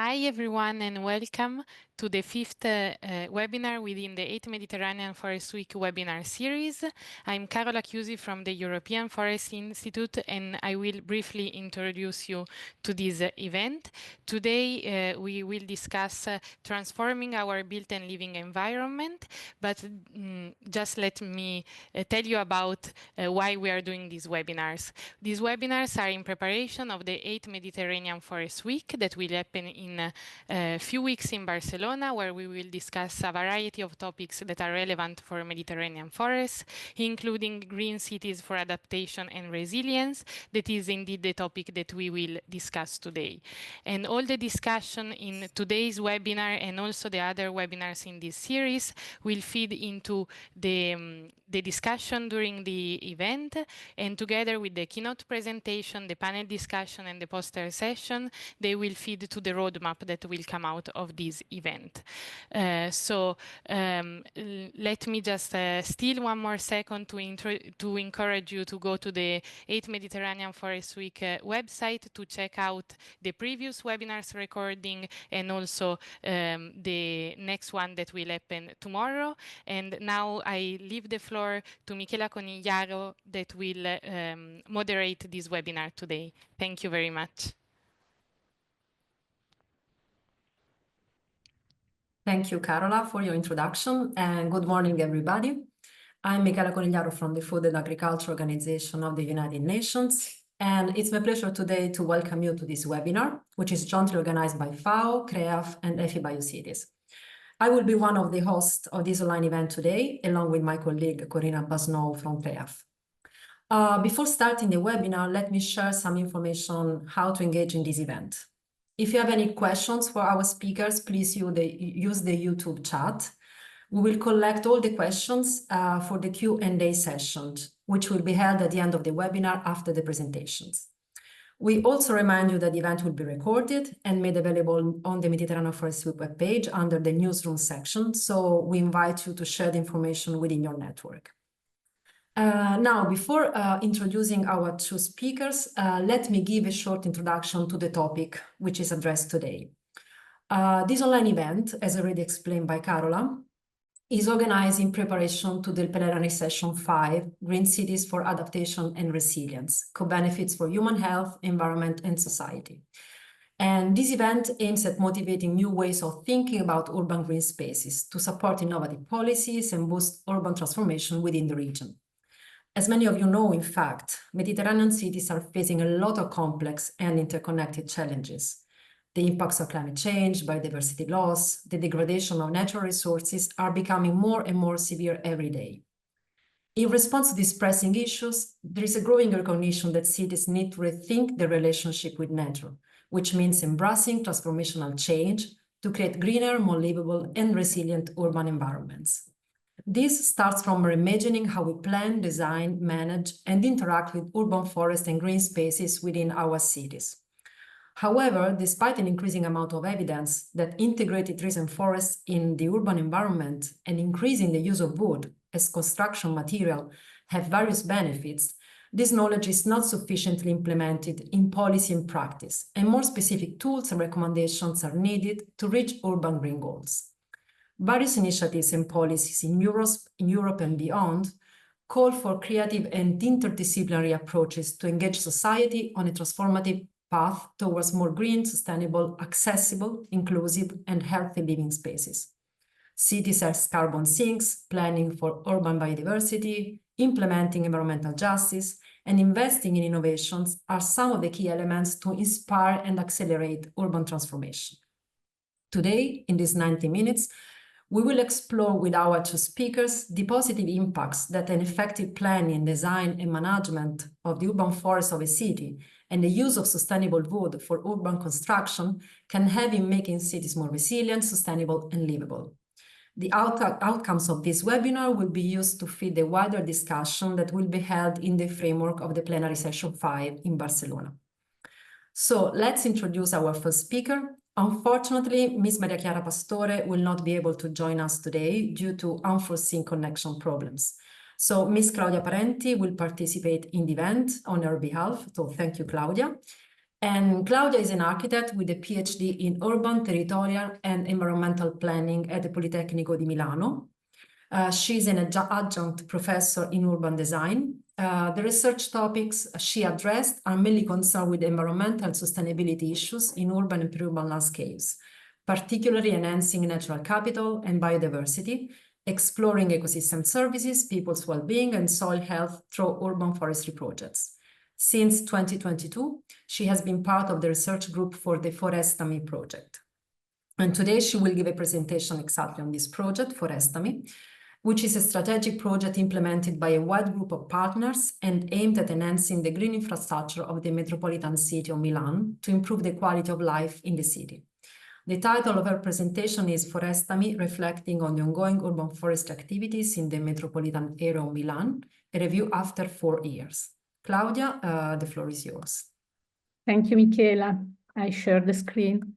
Hi everyone and welcome to the fifth webinar within the 8 Mediterranean Forest Week webinar series. I'm Carola Chiusi from the European Forest Institute and I will briefly introduce you to this event. Today we will discuss transforming our built and living environment, but just let me tell you about why we are doing these webinars. These webinars are in preparation of the 8 Mediterranean Forest Week that will happen in a few weeks in Barcelona, where we will discuss a variety of topics that are relevant for Mediterranean forests, including green cities for adaptation and resilience. That is indeed the topic that we will discuss today. And all the discussion in today's webinar and also the other webinars in this series will feed into the discussion during the event, and together with the keynote presentation, the panel discussion and the poster session, they will feed to the roadmap that will come out of this event. Let me just steal one more second to encourage you to go to the 8 Mediterranean Forest Week website to check out the previous webinars recording and also the next one that will happen tomorrow. And now I leave the floor to Michela Conigliaro that will moderate this webinar today. Thank you very much. Thank you, Carola, for your introduction, and good morning, everybody. I'm Michela Conigliaro from the Food and Agriculture Organization of the United Nations, and it's my pleasure today to welcome you to this webinar, which is jointly organized by FAO, CREAF, and FEBiocities. I will be one of the hosts of this online event today, along with my colleague Corina Basnow from CREAF. Before starting the webinar, let me share some information on how to engage in this event. If you have any questions for our speakers, please use the YouTube chat. We will collect all the questions for the Q&A session, which will be held at the end of the webinar after the presentations. We also remind you that the event will be recorded and made available on the Mediterranean Forest Week webpage under the newsroom section, so we invite you to share the information within your network. Now, before introducing our two speakers, let me give a short introduction to the topic which is addressed today. This online event, as already explained by Carola, is organized in preparation to the plenary session 5, Green Cities for Adaptation and Resilience, co-benefits for human health, environment, and society. And this event aims at motivating new ways of thinking about urban green spaces to support innovative policies and boost urban transformation within the region. As many of you know, in fact, Mediterranean cities are facing a lot of complex and interconnected challenges. The impacts of climate change, biodiversity loss, the degradation of natural resources are becoming more and more severe every day. In response to these pressing issues, there is a growing recognition that cities need to rethink their relationship with nature, which means embracing transformational change to create greener, more livable, and resilient urban environments. This starts from reimagining how we plan, design, manage, and interact with urban forests and green spaces within our cities. However, despite an increasing amount of evidence that integrated trees and forests in the urban environment and increasing the use of wood as construction material have various benefits, this knowledge is not sufficiently implemented in policy and practice, and more specific tools and recommendations are needed to reach urban green goals. Various initiatives and policies in Europe and beyond call for creative and interdisciplinary approaches to engage society on a transformative path towards more green, sustainable, accessible, inclusive, and healthy living spaces. Cities as carbon sinks, planning for urban biodiversity, implementing environmental justice, and investing in innovations are some of the key elements to inspire and accelerate urban transformation. Today, in these 90 minutes, we will explore with our two speakers the positive impacts that an effective planning, design, and management of the urban forests of a city and the use of sustainable wood for urban construction can have in making cities more resilient, sustainable, and livable. The outcomes of this webinar will be used to feed the wider discussion that will be held in the framework of the plenary session 5 in Barcelona. So let's introduce our first speaker. Unfortunately, Ms. Maria Chiara Pastore will not be able to join us today due to unforeseen connection problems. So Ms. Claudia Parenti will participate in the event on her behalf. So thank you, Claudia. And Claudia is an architect with a PhD in urban, territorial, and environmental planning at the Politecnico di Milano. She's an adjunct professor in urban design. The research topics she addressed are mainly concerned with environmental sustainability issues in urban and urban landscapes, particularly enhancing natural capital and biodiversity, exploring ecosystem services, people's well-being, and soil health through urban forestry projects. Since 2022, she has been part of the research group for the Forestami project. And today she will give a presentation exactly on this project, Forestami, which is a strategic project implemented by a wide group of partners and aimed at enhancing the green infrastructure of the metropolitan city of Milan to improve the quality of life in the city. The title of her presentation is Forestami, reflecting on the ongoing urban forest activities in the metropolitan area of Milan, a review after 4 years. Claudia, the floor is yours. Thank you, Michela. I share the screen.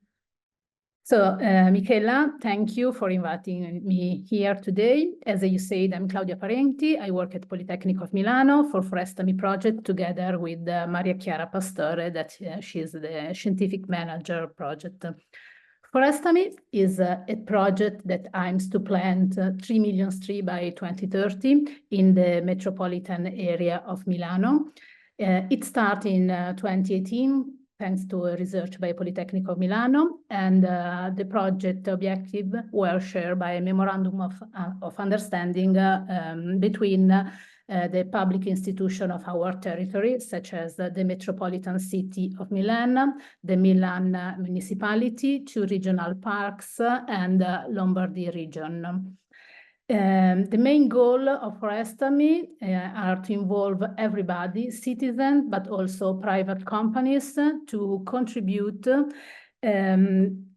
So, Michela, thank you for inviting me here today. As you said, I'm Claudia Parenti. I work at Politecnico of Milano for Forestami project together with Maria Chiara Pastore, that she's the scientific manager project. Forestami is a project that aims to plant 3 million trees by 2030 in the metropolitan area of Milano. It started in 2018, thanks to research by Politecnico of Milano, and the project objective were shared by a memorandum of understanding between the public institution of our territory, such as the metropolitan city of Milan, the Milan municipality, 2 regional parks, and Lombardy region. The main goal of Forestami are to involve everybody, citizens, but also private companies, to contribute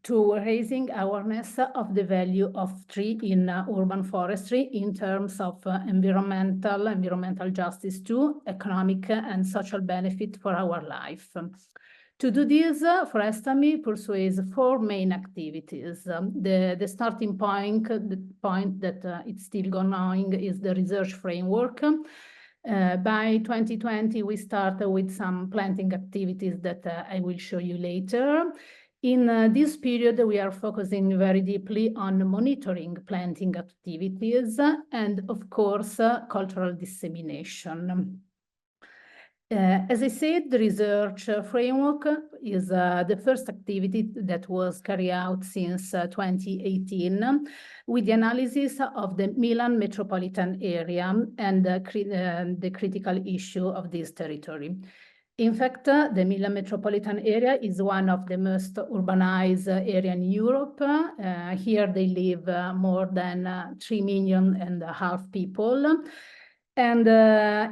to raising awareness of the value of tree in urban forestry in terms of environmental justice too, economic and social benefit for our life. To do this, Forestami pursues 4 main activities. The starting point, the point that it's still going on, is the research framework. By 2020, we started with some planting activities that I will show you later. In this period, we are focusing very deeply on monitoring planting activities and, of course, cultural dissemination. As I said, the research framework is the first activity that was carried out since 2018 with the analysis of the Milan metropolitan area and the critical issue of this territory. In fact, the Milan metropolitan area is one of the most urbanized areas in Europe. Here they live more than 3.5 million people. And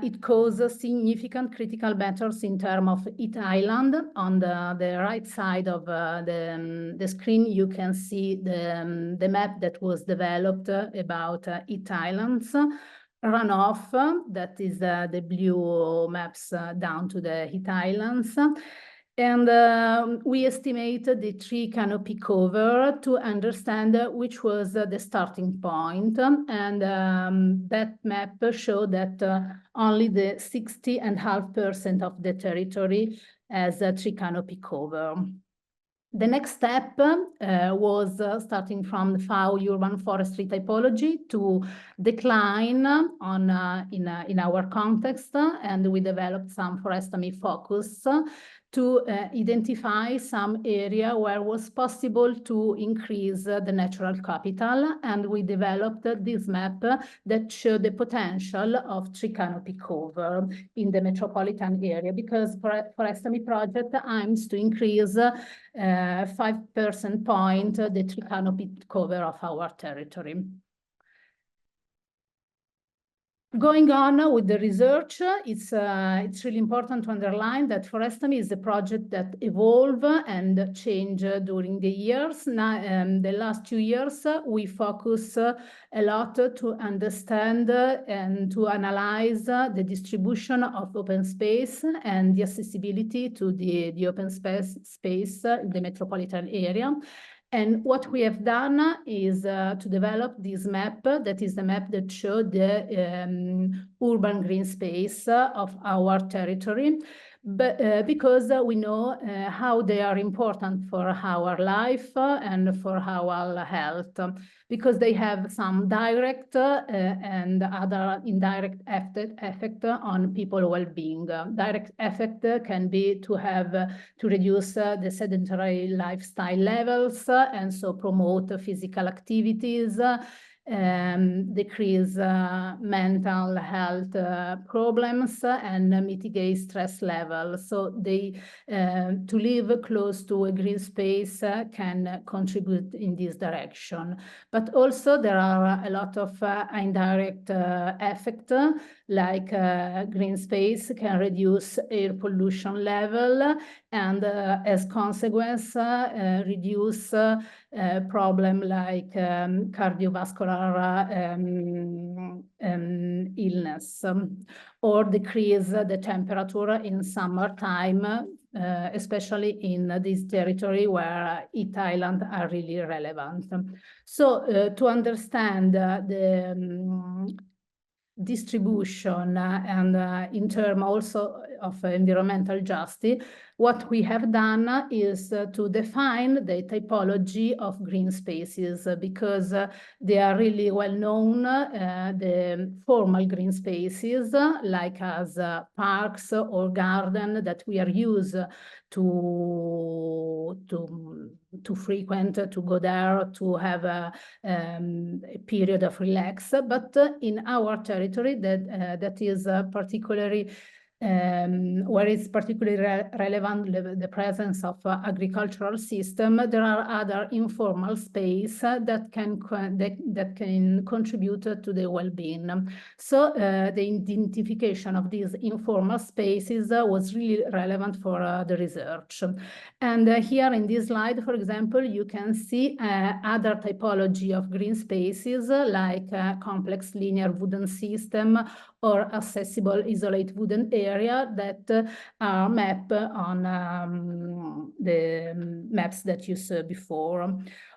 it causes significant critical matters in terms of heat island. On the right side of the screen, you can see the map that was developed about heat islands. Runoff, that is the blue maps down to the heat islands. And we estimated the tree canopy cover to understand which was the starting point. And that map showed that only the 60.5% of the territory has a tree canopy cover. The next step was starting from the FAO urban forestry typology to decline in our context, and we developed some Forestami focus to identify some area where it was possible to increase the natural capital, and we developed this map that showed the potential of tree canopy cover in the metropolitan area, because Forestami project aims to increase 5% point the tree canopy cover of our territory. Going on with the research, it's really important to underline that Forestami is a project that evolved and changed during the years. Now, the last 2 years, we focus a lot to understand and to analyze the distribution of open space and the accessibility to the open space in the metropolitan area. And what we have done is to develop this map, that is the map that showed the urban green space of our territory. but because we know how they are important for our life and for our health, because they have some direct and other indirect effect on people well-being. Direct effect can be to reduce the sedentary lifestyle levels and so promote physical activities, decrease mental health problems, and mitigate stress levels. So they to live close to a green space can contribute in this direction. But also there are a lot of indirect effects, like green space can reduce air pollution level and as consequence reduce problem like cardiovascular illness, or decrease the temperature in summertime, especially in this territory where heat islands are really relevant. So to understand the distribution and in terms also of environmental justice, what we have done is to define the typology of green spaces, because they are really well known, the formal green spaces, like as parks or garden that we are used to frequent, to go there, to have a period of relax. But in our territory, that is particularly where it's particularly relevant the presence of agricultural system, there are other informal space that can contribute to the well-being. So the identification of these informal spaces was really relevant for the research. And here in this slide, for example, you can see other typology of green spaces, like complex linear wooden system or accessible isolate wooden area that are mapped on the maps that you saw before.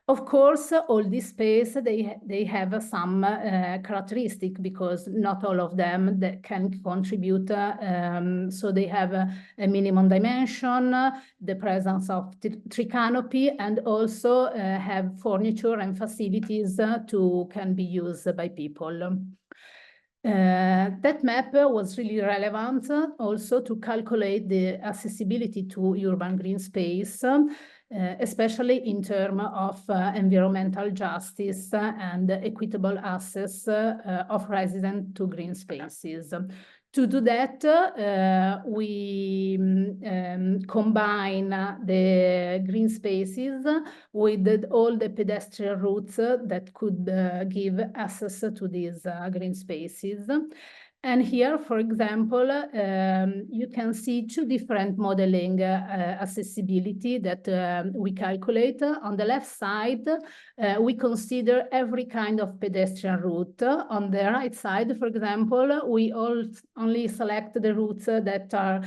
Of course, all these space, they have some characteristic, because not all of them that can contribute. So they have a minimum dimension, the presence of tree canopy, and also have furniture and facilities can be used by people. That map was really relevant also to calculate the accessibility to urban green space, especially in terms of environmental justice and equitable access of residents to green spaces. To do that, we combine the green spaces with all the pedestrian routes that could give access to these green spaces. And here, for example, you can see two different modeling accessibility that we calculate. On the left side, we consider every kind of pedestrian route. On the right side, for example, we only select the routes that are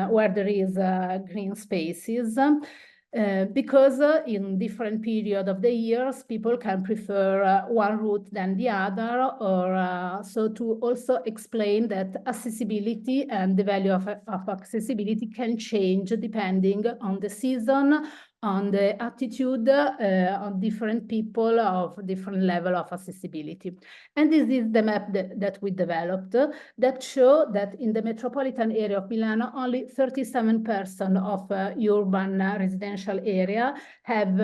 where there is green spaces. Because in different period of the years, people can prefer one route than the other, or so to also explain that accessibility and the value of accessibility can change depending on the season, on the attitude of different people of different level of accessibility. And this is the map that we developed that show that in the metropolitan area of Milano, only 37% of urban residential area have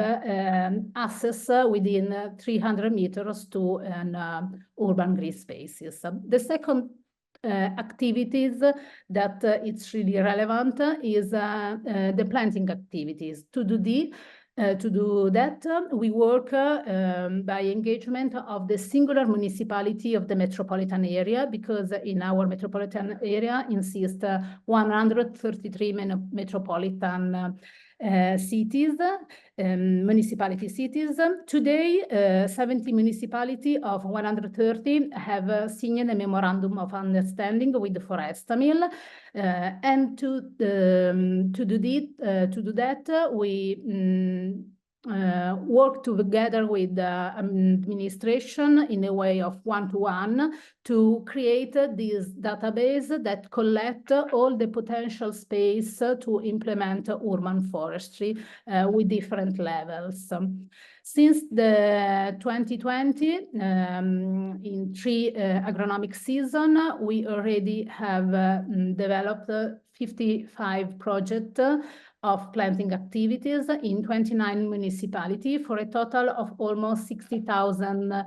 access within 300 meters to an urban green spaces. The second activities that it's really relevant is the planting activities. To do that, we work by engagement of the singular municipality of the metropolitan area, because in our metropolitan area insist 133 metropolitan cities, municipality cities. Today, 70 municipalities of 130 have signed a memorandum of understanding with the Forestamil, and to do that, we work together with the administration in a way of one-to-one to create this database that collect all the potential space to implement urban forestry with different levels. Since the 2020, in 3 agronomic season, we already have developed 55 projects of planting activities in 29 municipalities for a total of almost 60,000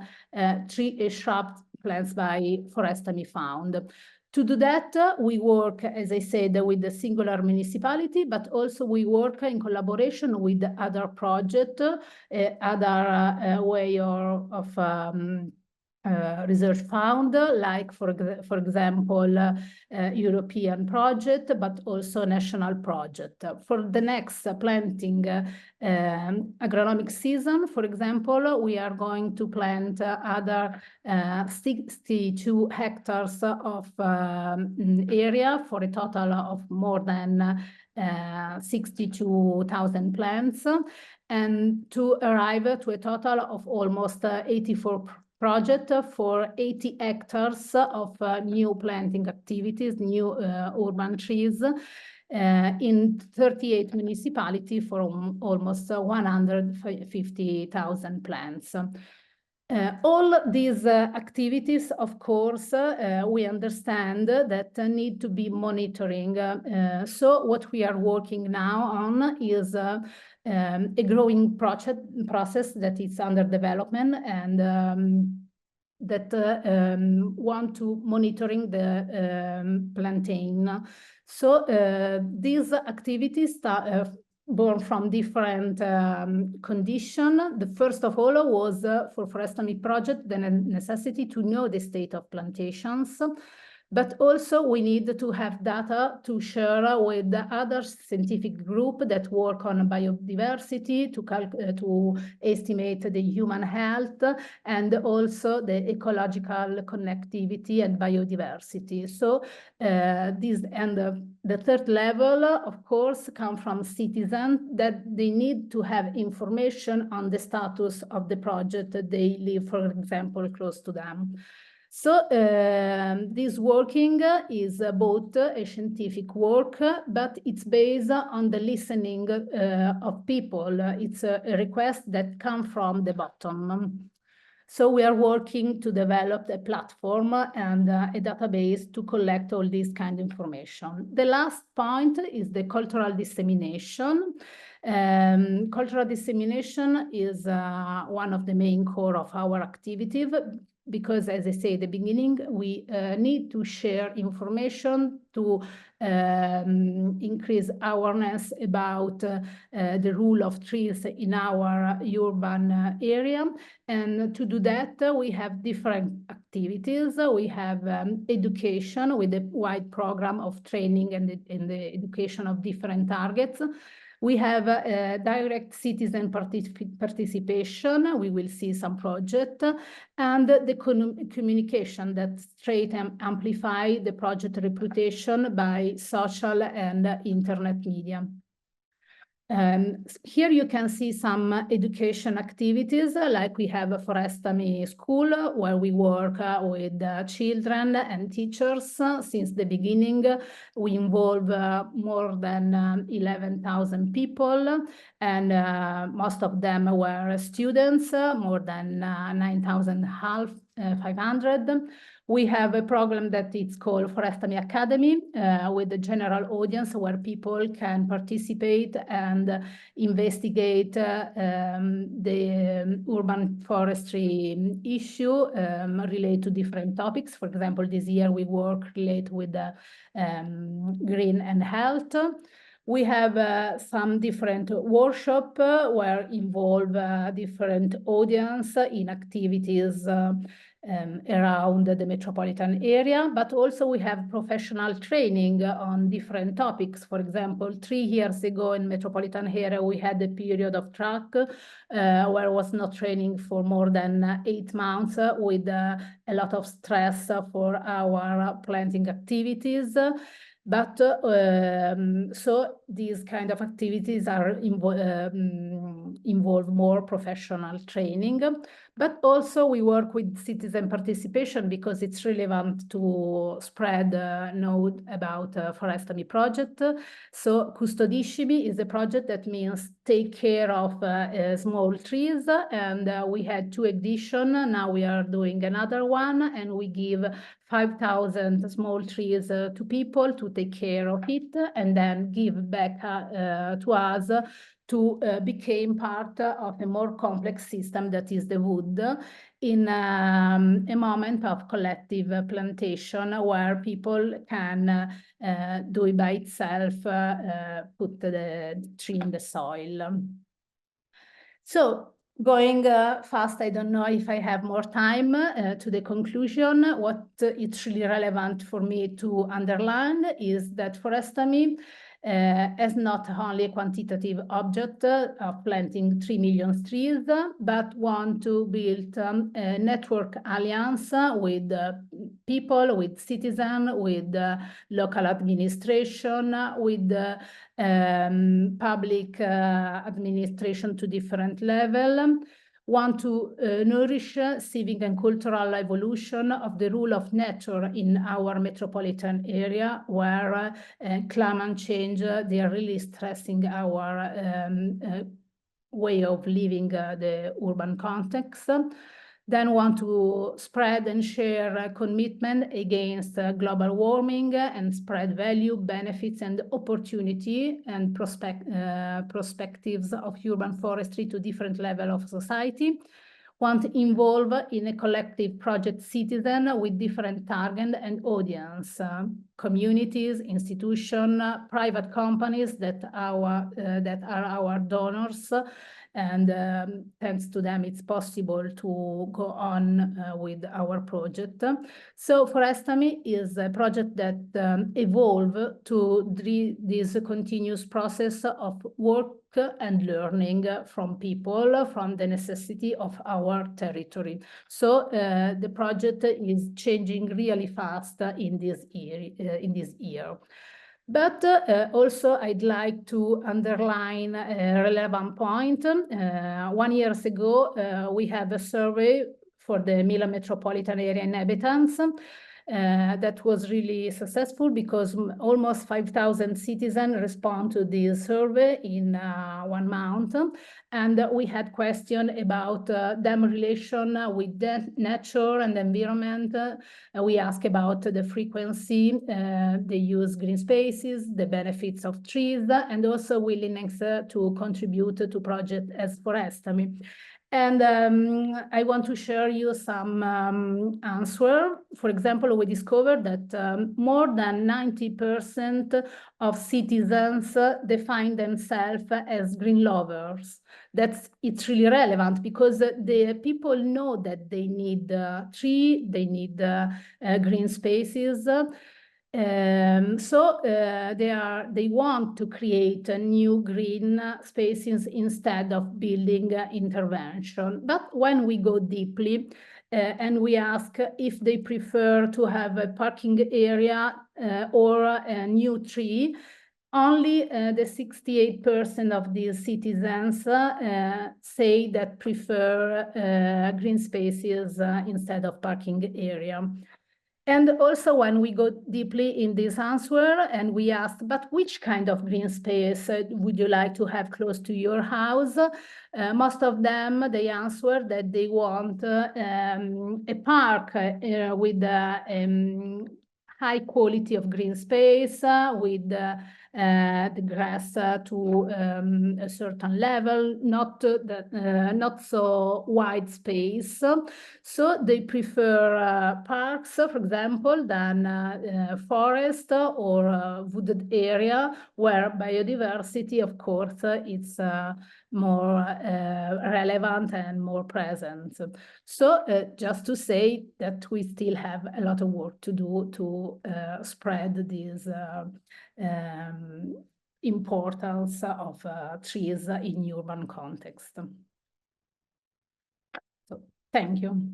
tree shrub plants by Forestami found. To do that, we work, as I said, with the singular municipality, but also we work in collaboration with other projects, other way of research fund, like for example, European project, but also national project. For the next planting agronomic season, for example, we are going to plant other 62 hectares of area for a total of more than 62,000 plants, and to arrive to a total of almost 84 project for 80 hectares of new planting activities, new urban trees in 38 municipalities for almost 150,000 plants. All these activities, of course, we understand that need to be monitoring. So what we are working now on is a growing process that is under development and that want to monitoring the plantain. So these activities born from different conditions. The first of all was for Forestami project, the necessity to know the state of plantations. But also we need to have data to share with the other scientific group that work on biodiversity, to estimate the human health, and also the ecological connectivity and biodiversity. So this and the third level, of course, come from citizens that they need to have information on the status of the project that they live, for example, close to them. So this working is both a scientific work, but it's based on the listening of people. It's a request that come from the bottom. So we are working to develop a platform and a database to collect all this kind of information. The last point is the cultural dissemination. Cultural dissemination is one of the main core of our activity, because, as I say at the beginning, we need to share information to increase awareness about the role of trees in our urban area. And to do that, we have different activities. We have education with a wide program of training and the education of different targets. We have direct citizen participation. We will see some project, and the communication that straight amplify the project reputation by social and internet media. Here you can see some education activities, like we have a Forestami school where we work with children and teachers. Since the beginning, we involve more than 11,000 people, and most of them were students, more than 9,500. We have a program that it's called Forestami Academy with the general audience where people can participate and investigate the urban forestry issue related to different topics. For example, this year we work related with green and health. We have some different workshops where involve different audience in activities around the metropolitan area, but also we have professional training on different topics. For example, 3 years ago in metropolitan area, we had a period of track where was not training for more than 8 months with a lot of stress for our planting activities. But so these kind of activities are involve more professional training. But also we work with citizen participation because it's relevant to spread know about Forestami project. So Custodiscimi is a project that means take care of small trees, and we had 2 editions. Now we are doing another one, and we give 5,000 small trees to people to take care of it and then give back to us to become part of a more complex system that is the wood in a moment of collective plantation where people can do it by itself, put the tree in the soil. So going fast, I don't know if I have more time to the conclusion. What it's really relevant for me to underline is that Forestami is not only a quantitative object of planting 3 million trees, but want to build a network alliance with people, with citizens, with local administration, with public administration to different level, want to nourish civic and cultural evolution of the rule of nature in our metropolitan area, where climate change, they are really stressing our way of living the urban context. Then want to spread and share commitment against global warming and spread value, benefits, and opportunity and perspectives of urban forestry to different levels of society. Want to involve in a collective project citizen with different target and audience, communities, institutions, private companies that are our donors. And thanks to them, it's possible to go on with our project. So Forestami is a project that evolved to this continuous process of work and learning from people, from the necessity of our territory. So the project is changing really fast in this year. But also I'd like to underline a relevant point. 1 year ago, we had a survey for the Milan metropolitan area inhabitants that was really successful because almost 5,000 citizens respond to this survey in 1 month. And we had questions about them relation with the nature and the environment. We asked about the frequency, they use green spaces, the benefits of trees, and also willingness to contribute to projects as Forestami. And I want to share you some answer. For example, we discovered that more than 90% of citizens define themselves as green lovers. It's really relevant because the people know that they need tree, they need green spaces. So they want to create new green spaces instead of building intervention. But when we go deeply and we ask if they prefer to have a parking area or a new tree, only the 68% of these citizens say that prefer green spaces instead of parking area. And also when we go deeply in this answer and we ask, but which kind of green space would you like to have close to your house? Most of them, they answer that they want a park with high quality of green space, with the grass to a certain level, not so wide space. So they prefer parks, for example, than forest or wooded area where biodiversity, of course, it's more relevant and more present. So just to say that we still have a lot of work to do to spread this importance of trees in urban context. So, thank you.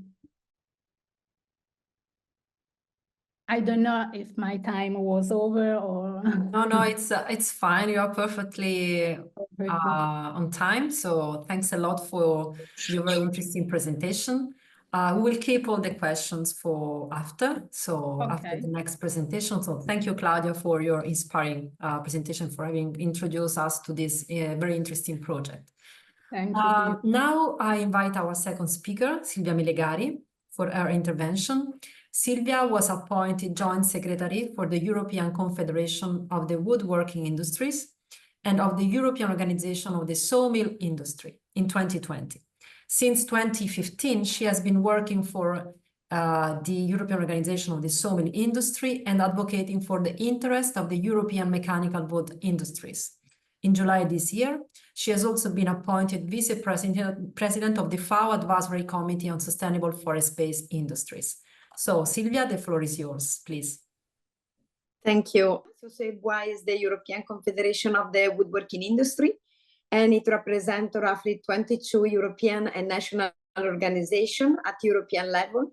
I don't know if my time was over or. No, it's fine. You are perfectly on time. So thanks a lot for your very interesting presentation. We will keep all the questions for after. So after the next presentation. So thank you, Claudia, for your inspiring presentation, for having introduced us to this very interesting project. Thank you. Now I invite our second speaker, Silvia Milegari, for her intervention. Silvia was appointed Joint Secretary for the European Confederation of the Woodworking Industries and of the European Organization of the Sawmill Industry in 2020. Since 2015, she has been working for the European Organization of the Sawmill Industry and advocating for the interest of the European mechanical wood industries. In July this year, she has also been appointed Vice President of the FAO Advisory Committee on Sustainable Forest-Based Industries. So, Silvia, the floor is yours, please. Thank you. SOSEBWA is the European Confederation of the Woodworking Industry, and it represents roughly 22 European and national organizations at European level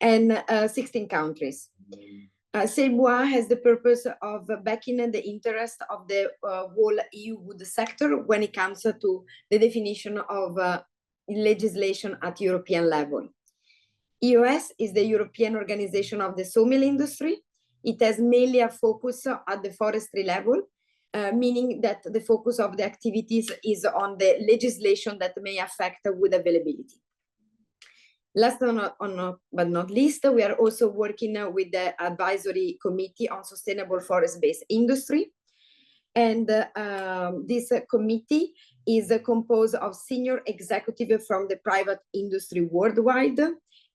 and 16 countries. SEBWA has the purpose of backing the interest of the whole EU wood sector when it comes to the definition of legislation at European level. EOS is the European Organization of the Sawmill Industry. It has mainly a focus at the forestry level, meaning that the focus of the activities is on the legislation that may affect wood availability. Last but not least, we are also working with the Advisory Committee on Sustainable Forest-Based Industry. And this committee is composed of senior executives from the private industry worldwide,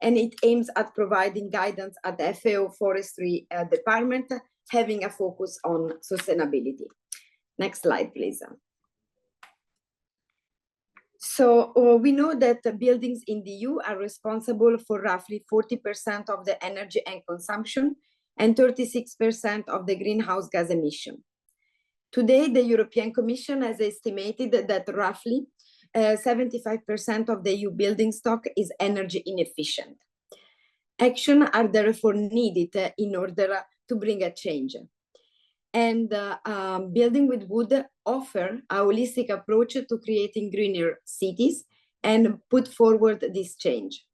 and it aims at providing guidance at the FAO Forestry Department, having a focus on sustainability. Next slide, please. So we know that the buildings in the EU are responsible for roughly 40% of the energy and consumption and 36% of the greenhouse gas emission. Today, the European Commission has estimated that roughly 75% of the EU building stock is energy inefficient. Action are therefore needed in order to bring a change. And building with wood offer a holistic approach to creating greener cities and put forward this change.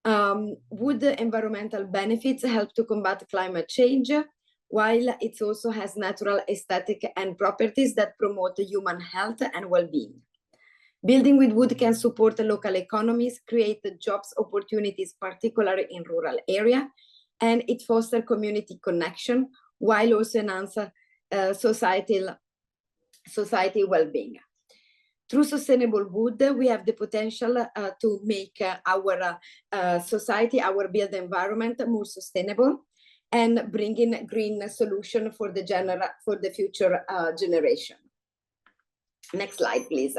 Wood environmental benefits help to combat climate change, while it also has natural aesthetic and properties that promote human health and well-being. Building with wood can support the local economies, create jobs opportunities, particularly in rural area, and it fosters community connection, while also enhance society well-being. Through sustainable wood, we have the potential to make our society, our built environment more sustainable, and bring in green solution for the future generation. Next slide, please.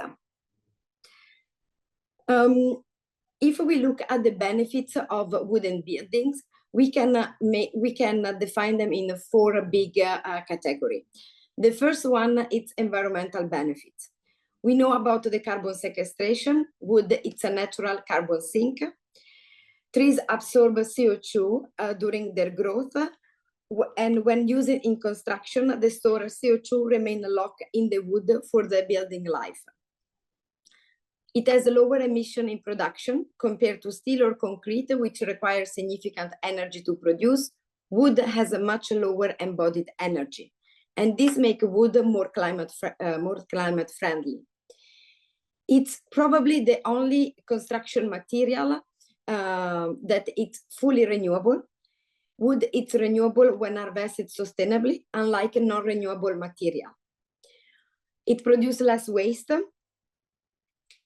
If we look at the benefits of wooden buildings, we can define them in 4 big categories. The first one is environmental benefits. We know about the carbon sequestration. Wood, it's a natural carbon sink. Trees absorb CO2 during their growth, and when used in construction, the stored CO2 remain locked in the wood for the building life. It has a lower emission in production compared to steel or concrete, which requires significant energy to produce. Wood has a much lower embodied energy, and this makes wood more climate friendly. It's probably the only construction material that it's fully renewable. Wood is renewable when harvested sustainably, unlike non-renewable material. It produces less waste.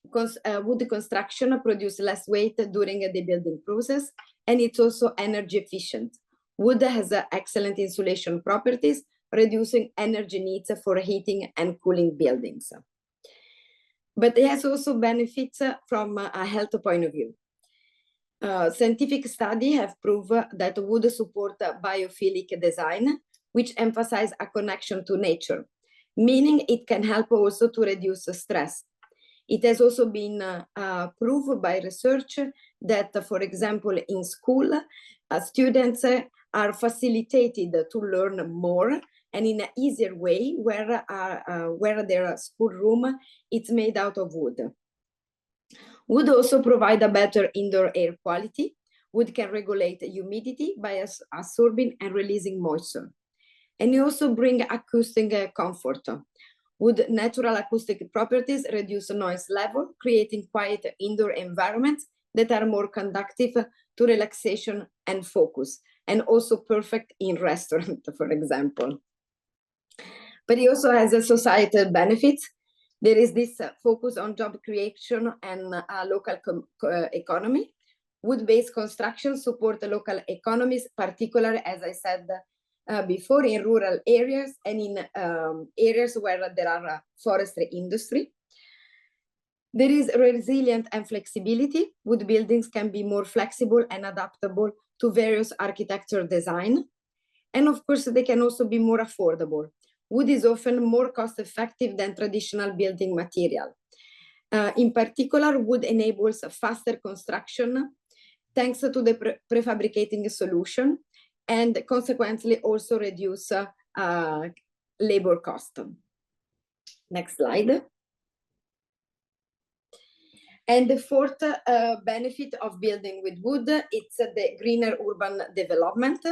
Because wood construction produces less weight during the building process, and it's also energy efficient. Wood has excellent insulation properties, reducing energy needs for heating and cooling buildings. But it has also benefits from a health point of view. Scientific studies have proved that wood supports biophilic design, which emphasizes a connection to nature, meaning it can help also to reduce stress. It has also been proved by research that, for example, in school, students are facilitated to learn more and in an easier way where their schoolroom is made out of wood. Wood also provide a better indoor air quality. Wood can regulate humidity by absorbing and releasing moisture. And you also bring acoustic comfort. Wood natural acoustic properties reduce noise level, creating quiet indoor environments that are more conducive to relaxation and focus, and also perfect in restaurants, for example. But it also has a societal benefits. There is this focus on job creation and local economy. Wood-based construction support the local economies, particularly, as I said before, in rural areas and in areas where there are forestry industry. There is resilience and flexibility. Wood buildings can be more flexible and adaptable to various architectural design. And of course, they can also be more affordable. Wood is often more cost-effective than traditional building material. In particular, wood enables a faster construction thanks to the prefabricating solution, and consequently also reduce labor cost. Next slide. And the fourth benefit of building with wood, it's the greener urban development.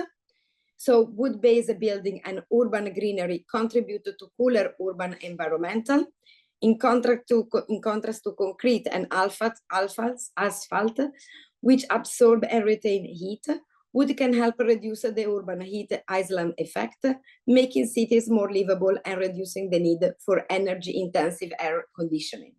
So wood-based building and urban greenery contribute to cooler urban environmental. In contrast to concrete and asphalt, which absorb and retain heat, wood can help reduce the urban heat island effect, making cities more livable and reducing the need for energy-intensive air conditioning.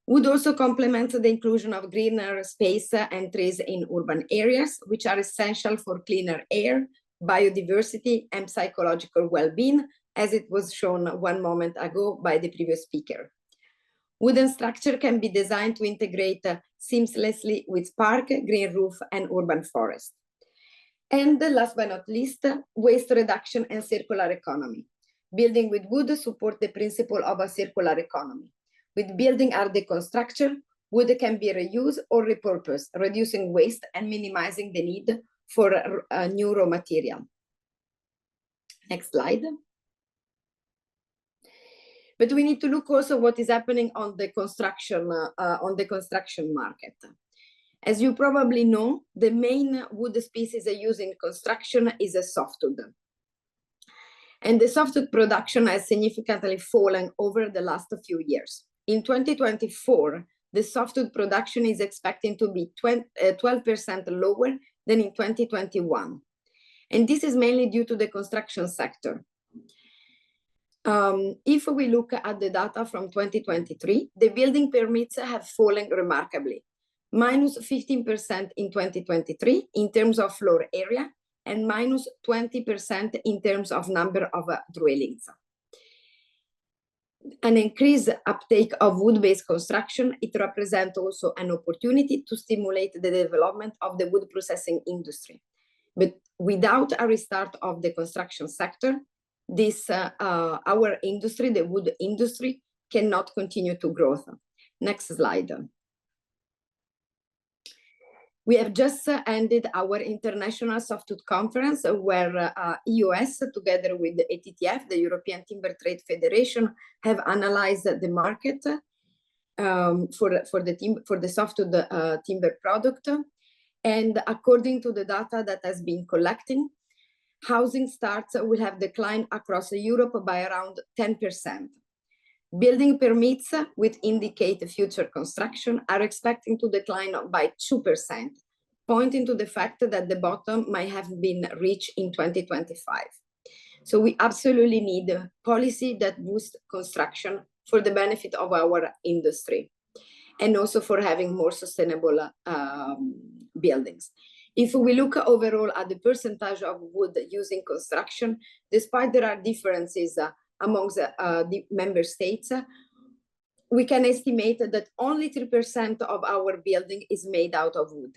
Wood also complements the inclusion of greener space and trees in urban areas, which are essential for cleaner air, biodiversity, and psychological well-being, as it was shown one moment ago by the previous speaker. Wooden structure can be designed to integrate seamlessly with park, green roof, and urban forest. And last but not least, waste reduction and circular economy. Building with wood support the principle of a circular economy. With building art deconstruction, wood can be reused or repurposed, reducing waste and minimizing the need for a new raw material. Next slide. But we need to look also what is happening on the construction market. As you probably know, the main wood species used in construction is a softwood. And the softwood production has significantly fallen over the last few years. In 2024, the softwood production is expecting to be 12% lower than in 2021. And this is mainly due to the construction sector. If we look at the data from 2023, the building permits have fallen remarkably, minus 15% in 2023 in terms of floor area, and minus 20% in terms of number of dwellings. An increased uptake of wood-based construction, it represents also an opportunity to stimulate the development of the wood processing industry. But without a restart of the construction sector, our industry, the wood industry, cannot continue to grow. Next slide. We have just ended our International Softwood Conference, where EUS, together with the ATTF, the European Timber Trade Federation, have analyzed the market for the softwood timber product. And according to the data that has been collecting, housing starts will have declined across Europe by around 10%. Building permits, which indicate future construction, are expecting to decline by 2%, pointing to the fact that the bottom might have been reached in 2025. So we absolutely need a policy that boosts construction for the benefit of our industry, and also for having more sustainable buildings. If we look overall at the percentage of wood used in construction, despite there are differences amongst the member states, we can estimate that only 3% of our building is made out of wood.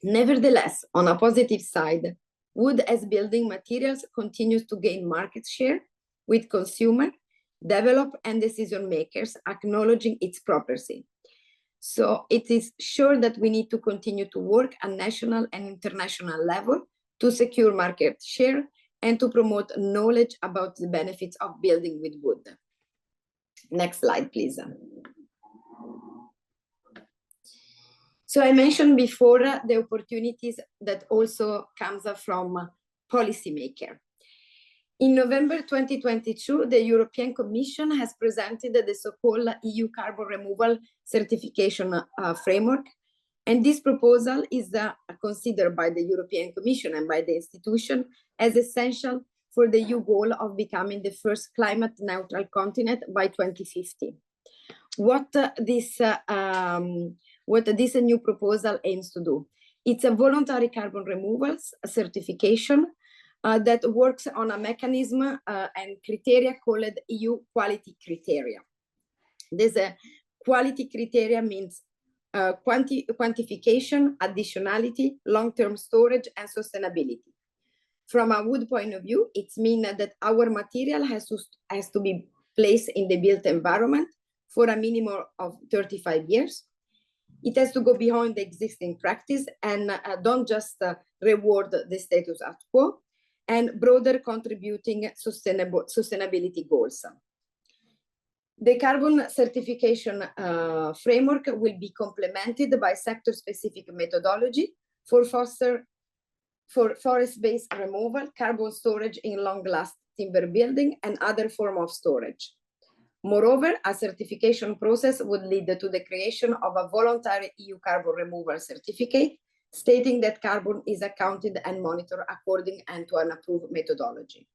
Nevertheless, on a positive side, wood as building materials continues to gain market share with consumers, developers and decision makers, acknowledging its property. So it is sure that we need to continue to work at national and international level to secure market share and to promote knowledge about the benefits of building with wood. Next slide, please. So I mentioned before the opportunities that also comes from policymaker. In November 2022, the European Commission has presented the so-called EU carbon removal certification framework. And this proposal is considered by the European Commission and by the institution as essential for the EU goal of becoming the first climate neutral continent by 2050. What this new proposal aims to do? It's a voluntary carbon removal certification that works on a mechanism and criteria called EU quality criteria. This quality criteria means quantification, additionality, long-term storage, and sustainability. From a wood point of view, it means that our material has to be placed in the built environment for a minimum of 35 years. It has to go beyond the existing practice and don't just reward the status quo, and broader contributing sustainability goals. The carbon certification framework will be complemented by sector-specific methodology for forest-based removal, carbon storage in long-lasting timber building, and other form of storage. Moreover, a certification process would lead to the creation of a voluntary EU carbon removal certificate, stating that carbon is accounted and monitored according to an approved methodology.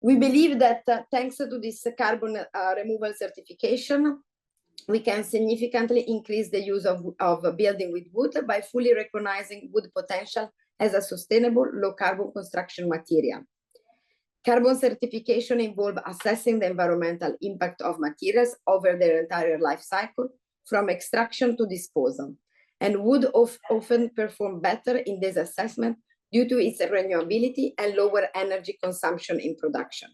We believe that thanks to this carbon removal certification, we can significantly increase the use of building with wood by fully recognizing wood potential as a sustainable, low-carbon construction material. Carbon certification involves assessing the environmental impact of materials over their entire life cycle, from extraction to disposal. And wood often perform better in this assessment due to its renewability and lower energy consumption in production.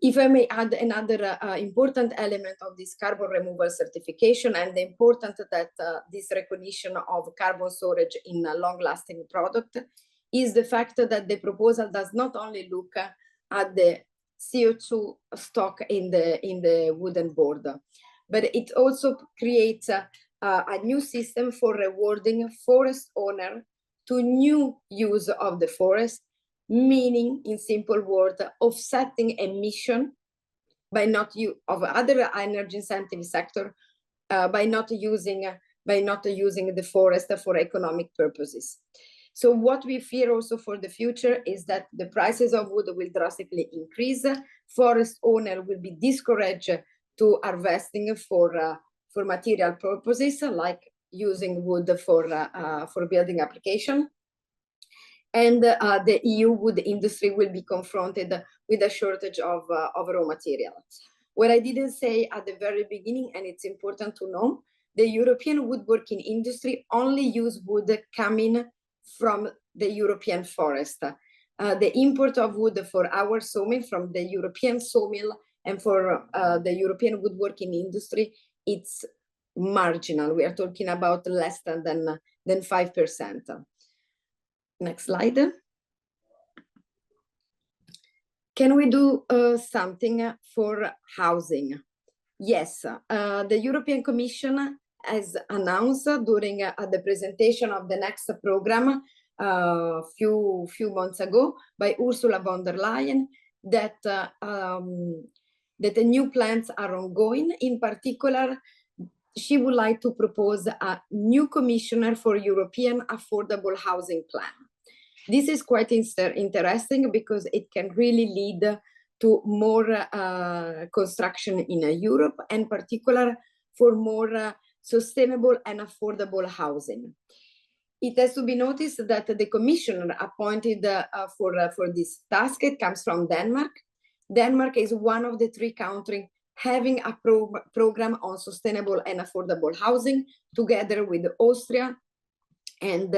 If I may add another important element of this carbon removal certification, and the importance that this recognition of carbon storage in a long-lasting product, is the fact that the proposal does not only look at the CO2 stock in the wooden board, but it also creates a new system for rewarding forest owner to new use of the forest, meaning, in simple words, offsetting emission by not of other energy incentive sector by not using the forest for economic purposes. So what we fear also for the future is that the prices of wood will drastically increase. Forest owner will be discouraged to harvesting for material purposes, like using wood for building application. And the EU wood industry will be confronted with a shortage of raw materials. What I didn't say at the very beginning, and it's important to know, the European woodworking industry only use wood coming from the European forest. The import of wood for our sawmill from the European sawmill and for the European woodworking industry, it's marginal. We are talking about less than 5%. Next slide. Can we do something for housing? Yes, the European Commission has announced during the presentation of the next program few months ago by Ursula von der Leyen that the new plans are ongoing. In particular, she would like to propose a new commissioner for European affordable housing plan. This is quite interesting because it can really lead to more construction in Europe, and particular for more sustainable and affordable housing. It has to be noticed that the commissioner appointed for this task, it comes from Denmark. Denmark is one of the 3 countries having a program on sustainable and affordable housing, together with Austria and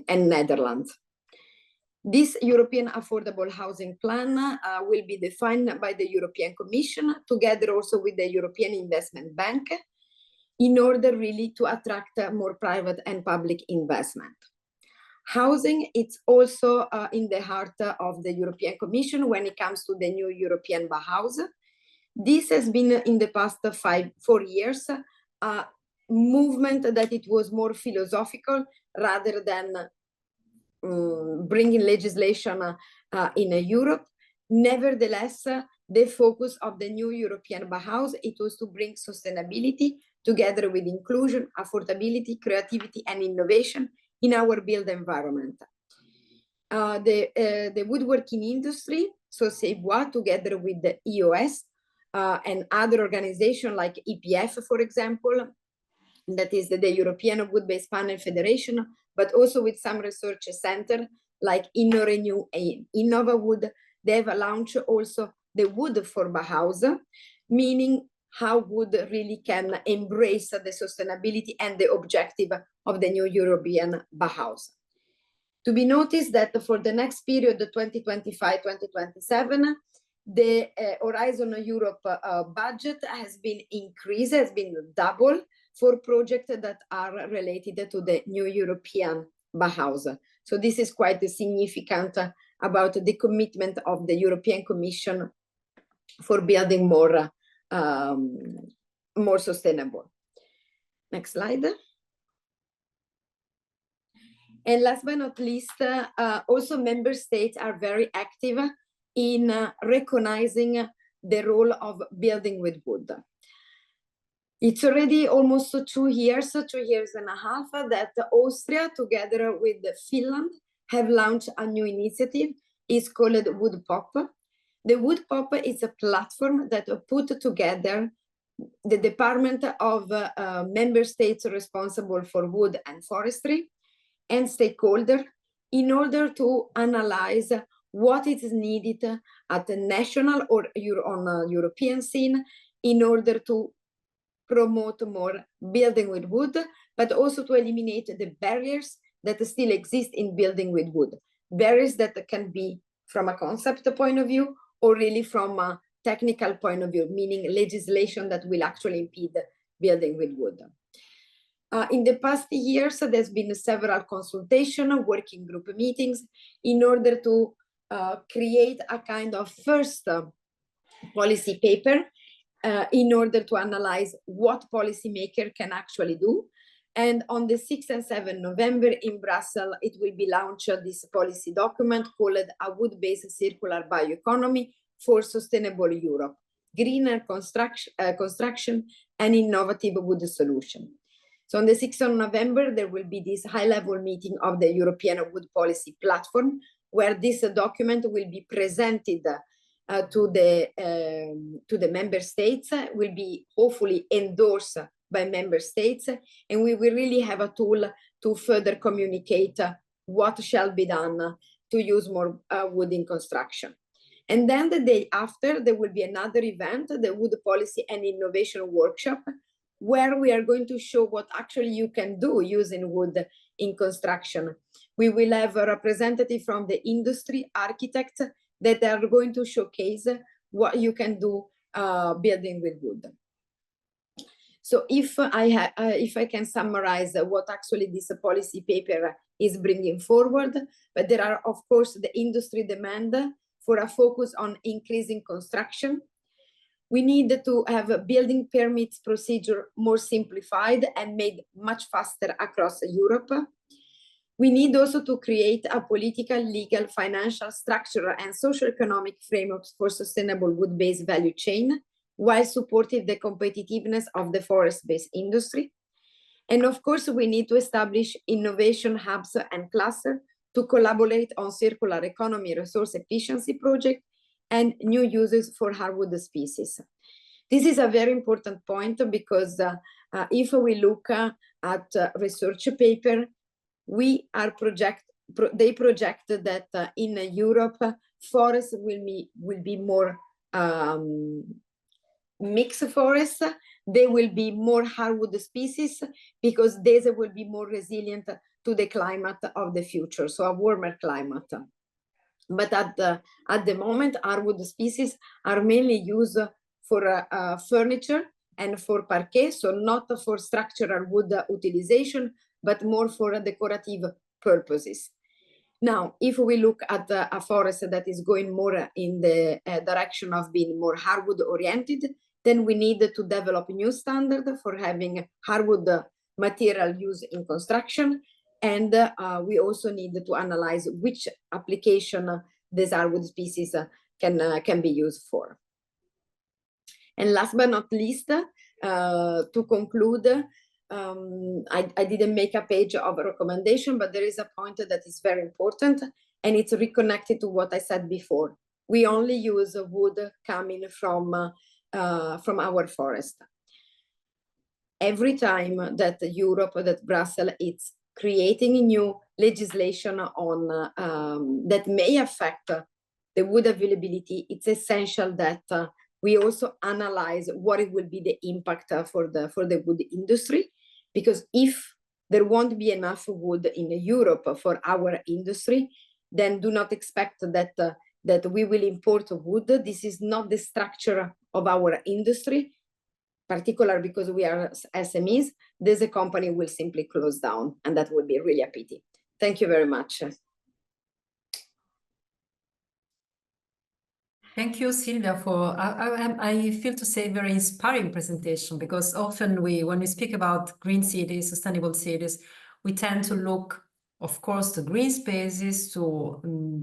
Netherlands. This European Affordable Housing Plan will be defined by the European Commission, together also with the European Investment Bank, in order really to attract more private and public investment. Housing, it's also in the heart of the European Commission when it comes to the new European Bauhaus. This has been in the past 4 years a movement that it was more philosophical rather than bringing legislation in Europe. Nevertheless, the focus of the new European Bauhaus, it was to bring sustainability together with inclusion, affordability, creativity, and innovation in our built environment. The woodworking industry, so Bois, together with the EOS and other organizations like EPF, for example, that is the European Wood-Based Panel Federation, but also with some research center like InnoRenew and InnovaWood, they have launched also the Wood for Bauhaus, meaning how wood really can embrace the sustainability and the objective of the new European Bauhaus. To be noticed that for the next period, 2025-2027, the Horizon Europe budget has been increased, has been double for projects that are related to the new European Bauhaus. So this is quite significant about the commitment of the European Commission for building more sustainable. Next slide. And last but not least, also member states are very active in recognizing the role of building with wood. It's already almost 2 years, 2 years and a half, that Austria, together with Finland, have launched a new initiative. It's called Wood Pop. The Wood Pop is a platform that put together the Department of member states responsible for wood and forestry and stakeholders in order to analyze what is needed at the national or on a European scene in order to promote more building with wood, but also to eliminate the barriers that still exist in building with wood. Barriers that can be from a concept point of view or really from a technical point of view, meaning legislation that will actually impede building with wood. In the past years, there's been several consultation, working group meetings in order to create a kind of first policy paper in order to analyze what policymaker can actually do. And on the 6th and 7th November in Brussels, it will be launched this policy document called A Wood-Based Circular Bioeconomy for Sustainable Europe, Greener Construction and Innovative Wood Solution. So on the 6th of November, there will be this high-level meeting of the European Wood Policy Platform, where this document will be presented to the member states, will be hopefully endorsed by member states, and we will really have a tool to further communicate what shall be done to use more wood in construction. And then the day after, there will be another event, the Wood Policy and Innovation Workshop, where we are going to show what actually you can do using wood in construction. We will have a representative from the industry, architects, that are going to showcase what you can do building with wood. So if I can summarize what actually this policy paper is bringing forward, but there are, of course, the industry demand for a focus on increasing construction. We need to have a building permits procedure more simplified and made much faster across Europe. We need also to create a political, legal, financial, structural, and socio-economic frameworks for sustainable wood-based value chain, while supporting the competitiveness of the forest-based industry. And of course, we need to establish innovation hubs and clusters to collaborate on circular economy resource efficiency projects and new uses for hardwood species. This is a very important point because if we look at research paper, they project that in Europe, forests will be more mixed forests. They will be more hardwood species because these will be more resilient to the climate of the future, so a warmer climate. But at the moment, hardwood species are mainly used for furniture and for parquet, so not for structural wood utilization, but more for decorative purposes. Now, if we look at a forest that is going more in the direction of being more hardwood oriented, then we need to develop a new standard for having hardwood material used in construction. And we also need to analyze which application these hardwood species can be used for. And last but not least, to conclude, I didn't make a page of a recommendation, but there is a point that is very important, and it's reconnected to what I said before. We only use wood coming from our forest. Every time that Europe, that Brussels, it's creating new legislation on that may affect the wood availability, it's essential that we also analyze what it will be the impact for the wood industry, because if there won't be enough wood in Europe for our industry, then do not expect that we will import wood. This is not the structure of our industry, particularly because we are SMEs. This company will simply close down, and that would be really a pity. Thank you very much. Thank you, Silvia, for, I feel to say, very inspiring presentation, because often when we speak about green cities, sustainable cities, we tend to look, of course, to green spaces, to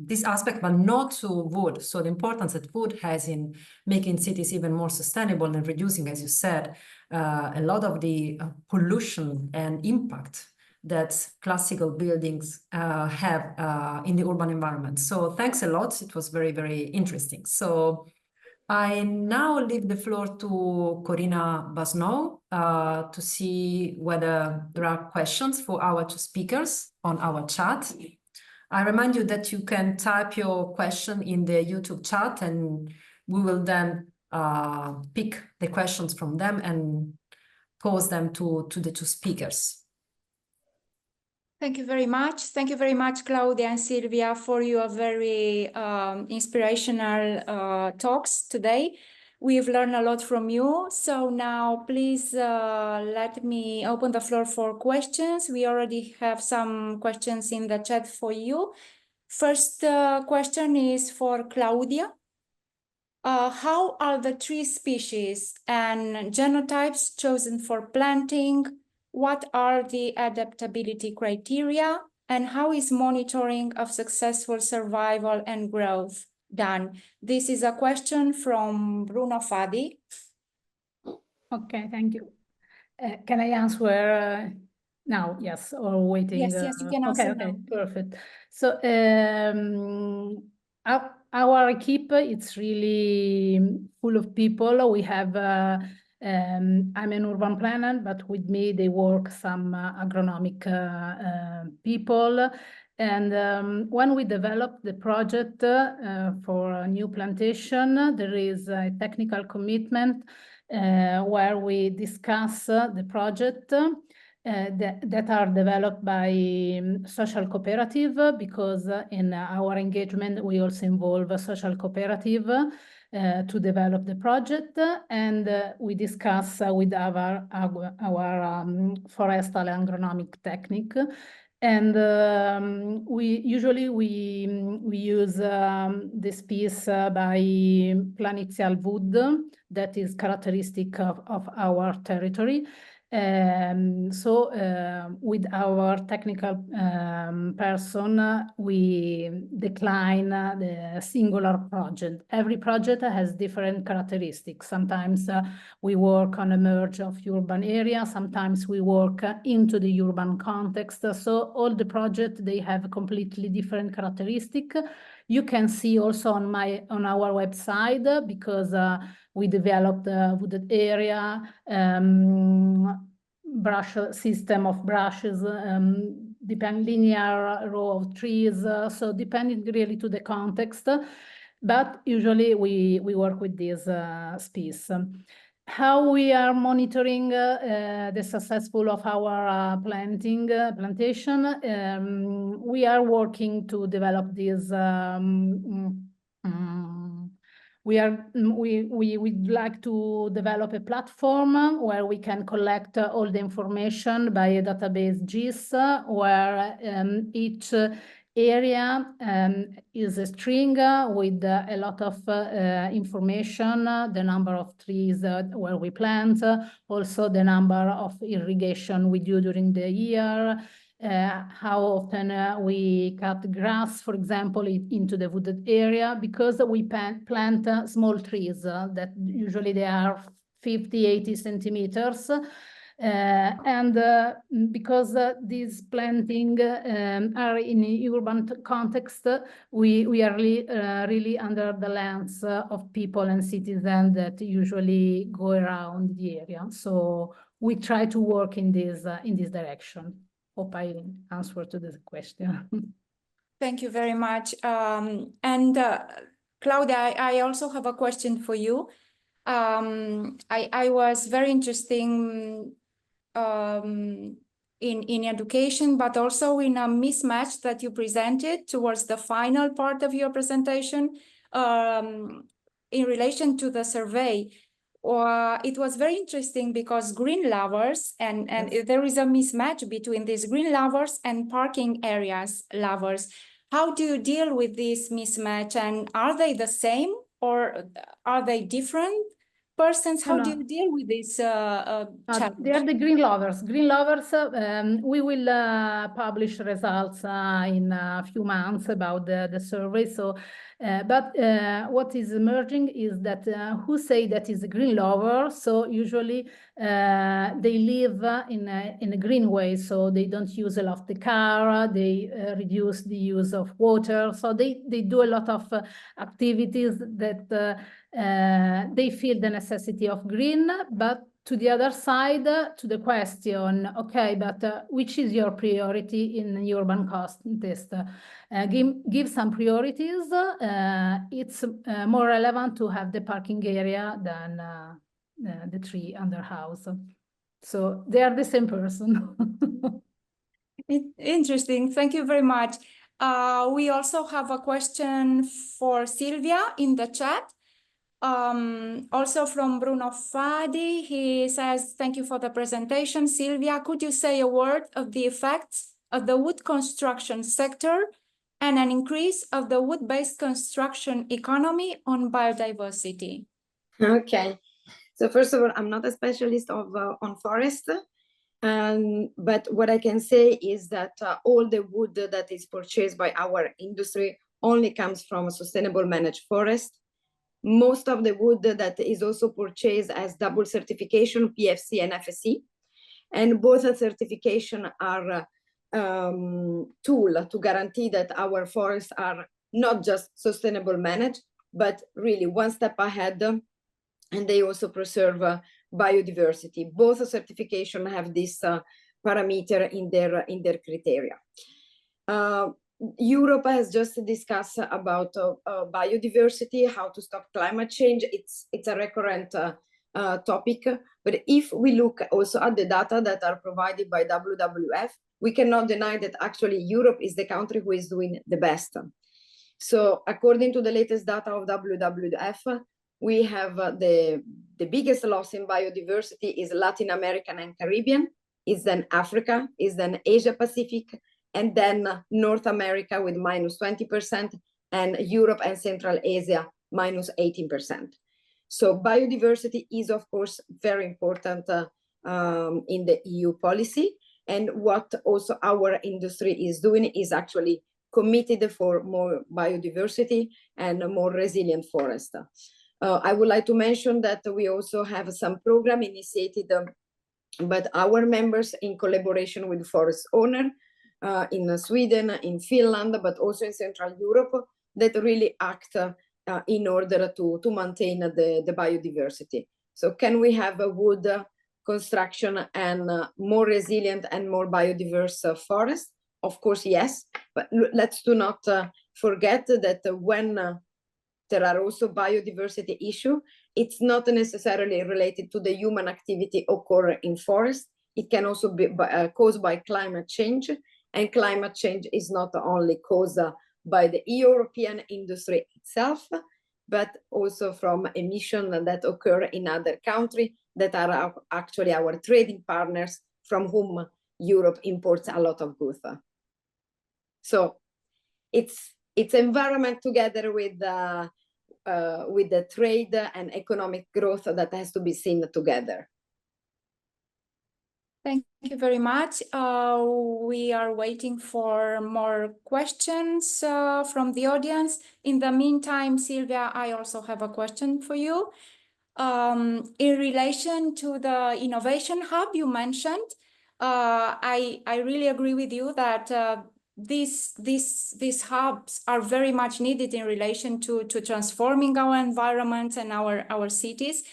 this aspect, but not to wood. So the importance that wood has in making cities even more sustainable and reducing, as you said, a lot of the pollution and impact that classical buildings have in the urban environment. So thanks a lot. It was very, very interesting. So I now leave the floor to Corina Basnow to see whether there are questions for our two speakers on our chat. I remind you that you can type your question in the YouTube chat, and we will then pick the questions from them and pose them to the two speakers. Thank you very much. Thank you very much, Claudia and Silvia, for your very inspirational talks today. We've learned a lot from you. So now please let me open the floor for questions. We already have some questions in the chat for you. First question is for Claudia. How are the tree species and genotypes chosen for planting? What are the adaptability criteria? And how is monitoring of successful survival and growth done? This is a question from Bruno Fadi. Okay, thank you. Can I answer now? Yes, or waiting? Yes, you can answer okay, now. Perfect. So our equipe, it's really full of people. We have, I'm an urban planner, but with me, they work some agronomic people. And when we developed the project for a new plantation, there is a technical commitment where we discuss the project that are developed by social cooperative, because in our engagement, we also involve a social cooperative to develop the project, and we discuss with our forestal and agronomic technique. And we usually use this piece by planixial wood that is characteristic of our territory. So with our technical person, we decline the singular project. Every project has different characteristics. Sometimes we work on a merge of urban areas. Sometimes we work into the urban context. So all the projects, they have completely different characteristics. You can see also on our website, because we developed a wooded area, brush system of brushes, linear row of trees. So depending really to the context, but usually we work with this piece. how we are monitoring the successful of our plantation. We are working to develop this. We would like to develop a platform where we can collect all the information by a database GIS, where each area is a string with a lot of information, the number of trees where we plant, also the number of irrigation we do during the year, how often we cut grass, for example, into the wooded area, because we plant small trees that usually they are 50, 80 centimeters. Because these planting are in a urban context, we are really under the lens of people and citizens that usually go around the area. So we try to work in this direction. Hope I answered to this question. Thank you very much. Claudia, I also have a question for you. I was very interested in education, but also in a mismatch that you presented towards the final part of your presentation in relation to the survey. It was very interesting because green lovers, and Yes. there is a mismatch between these green lovers and parking areas lovers. How do you deal with this mismatch, and are they the same or are they different persons? How do you deal with this challenge? They are the green lovers. Green lovers, we will publish results in a few months about the survey. So, but what is emerging is that who say that is a green lover. So usually they live in a green way. So they don't use a lot of the car. They reduce the use of water. So they do a lot of activities that they feel the necessity of green. But to the other side, to the question, okay, but which is your priority in the urban context? Give some priorities. It's more relevant to have the parking area than the tree under house. So they are the same person. Interesting. Thank you very much. We also have a question for Silvia in the chat. Also from Bruno Fadi, he says, thank you for the presentation. Silvia, could you say a word of the effects of the wood construction sector and an increase of the wood-based construction economy on biodiversity? Okay, so first of all, I'm not a specialist on forest, but what I can say is that all the wood that is purchased by our industry only comes from a sustainable managed forest. Most of the wood that is also purchased as double certification, PFC and FSC, and both certification are tool to guarantee that our forests are not just sustainable managed, but really one step ahead, and they also preserve biodiversity. Both certification have this parameter in their criteria. Europe has just discussed about biodiversity, how to stop climate change. It's a recurrent topic. But if we look also at the data that are provided by WWF, we cannot deny that actually Europe is the country who is doing the best. So according to the latest data of WWF, we have the biggest loss in biodiversity is Latin American and Caribbean, is then Africa, is then Asia Pacific, and then North America with -20%, and Europe and Central Asia -18%. So biodiversity is, of course, very important in the EU policy. And what also our industry is doing is actually committed for more biodiversity and a more resilient forest. I would like to mention that we also have some program initiated by our members in collaboration with forest owner in Sweden, in Finland, but also in Central Europe, that really act in order to maintain the biodiversity. So can we have a wood construction and more resilient and more biodiverse forest? Of course, yes, but let's do not forget that when there are also biodiversity issues, it's not necessarily related to the human activity occur in forest. It can also be caused by climate change, and climate change is not only caused by the European industry itself, but also from emissions that occur in other countries that are actually our trading partners, from whom Europe imports a lot of goods. So it's environment together with the trade and economic growth that has to be seen together. Thank you very much. We are waiting for more questions from the audience. In the meantime, Silvia, I also have a question for you. In relation to the Innovation Hub you mentioned, I really agree with you that these hubs are very much needed in relation to transforming our environments and our cities.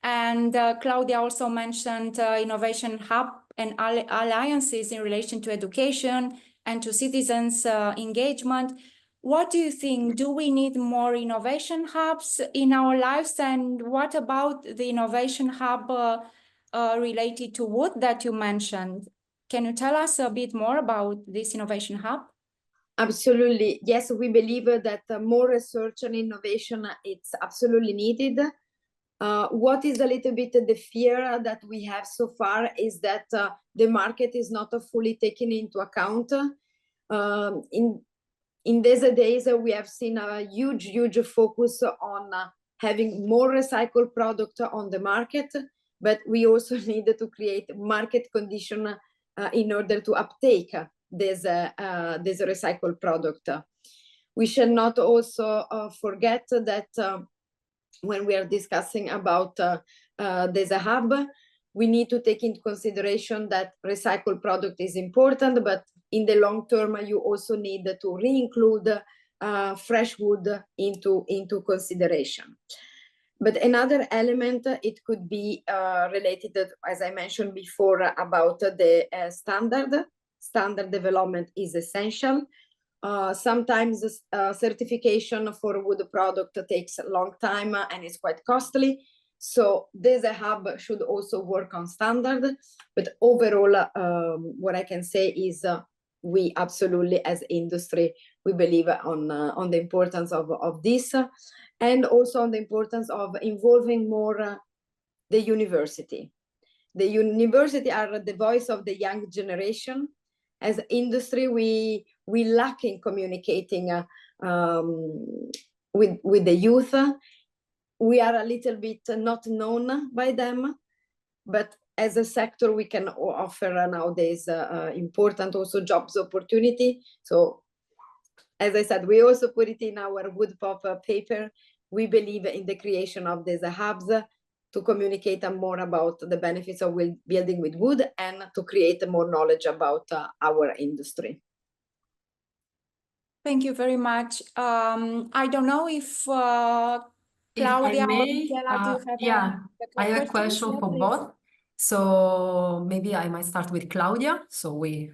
And Claudia also mentioned Innovation Hub and alliances in relation to education and to citizens' engagement. What do you think? Do we need more innovation hubs in our lives? And what about the Innovation Hub related to wood that you mentioned? Can you tell us a bit more about this Innovation Hub? Absolutely. Yes, we believe that more research and innovation, it's absolutely needed. What is a little bit the fear that we have so far is that the market is not fully taken into account. In these days, we have seen a huge focus on having more recycled product on the market, but we also need to create market condition in order to uptake this recycled product. We should not also forget that when we are discussing about this hub, we need to take into consideration that recycled product is important, but in the long term, you also need to re-include fresh wood into consideration. But another element, it could be related, as I mentioned before, about the standard development is essential. Sometimes certification for wood product takes a long time and is quite costly. So this hub should also work on standard. But overall, what I can say is we absolutely, as industry, we believe on the importance of this, and also on the importance of involving more the university. The university are the voice of the young generation. As industry, we lack in communicating with the youth. We are a little bit not known by them, but as a sector, we can offer nowadays important also jobs opportunity. So, as I said, we also put it in our wood pop paper. We believe in the creation of these hubs to communicate more about the benefits of building with wood and to create more knowledge about our industry. Thank you very much. I don't know if Claudia or Michela, do you have I have a question for both. So maybe I might start with Claudia. So we